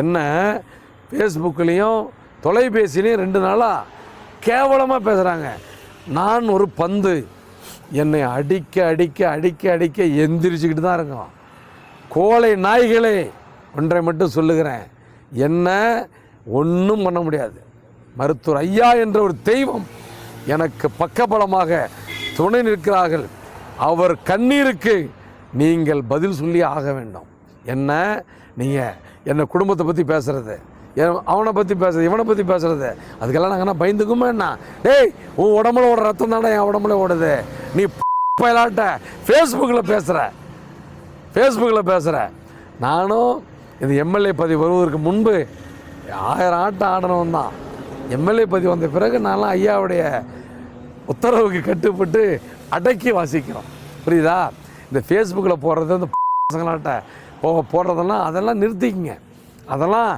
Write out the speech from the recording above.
என்ன ஃபேஸ்புக்லேயும் தொலைபேசிலையும் 2 நாளாக கேவலமாக பேசுகிறாங்க. நான் ஒரு பந்து, என்னை அடிக்க அடிக்க அடிக்க அடிக்க எந்திரிச்சுக்கிட்டு தான் இருக்கோம். கோழை நாய்களே, ஒன்றை மட்டும் சொல்லுகிறேன், என்ன ஒன்றும் பண்ண முடியாது. மருத்துவர் ஐயா என்ற ஒரு தெய்வம் எனக்கு பக்கபலமாக துணை நிற்கிறார்கள். அவர் கண்ணீருக்கு நீங்கள் பதில் சொல்லி ஆக வேண்டும். என்ன நீங்கள் என்ன குடும்பத்தை பற்றி பேசுகிறது, அவனை பற்றி பேசுறது, இவனை பற்றி பேசுறது, அதுக்கெல்லாம் நாங்கள் என்ன பயந்துக்குமா என்ன? டேய், உன் உடம்புல ஓடுற ரத்தம் தானே என் உடம்புல ஓடுது. நீ பயலாட்ட ஃபேஸ்புக்கில் பேசுகிற. நானும் இந்த எம்எல்ஏ பதிவு வருவதற்கு முன்பு 1000 ஆட்டம் ஆடணும் தான். எம்எல்ஏ பதிவு வந்த பிறகு நான்லாம் ஐயாவுடைய உத்தரவுக்கு கட்டுப்பட்டு அடக்கி வாசிக்கிறோம். புரியுதா? இந்த ஃபேஸ்புக்கில் போடுறது, இந்த பசங்களாட்ட போடுறதெல்லாம் அதெல்லாம் நிறுத்திக்கங்க. அதெல்லாம்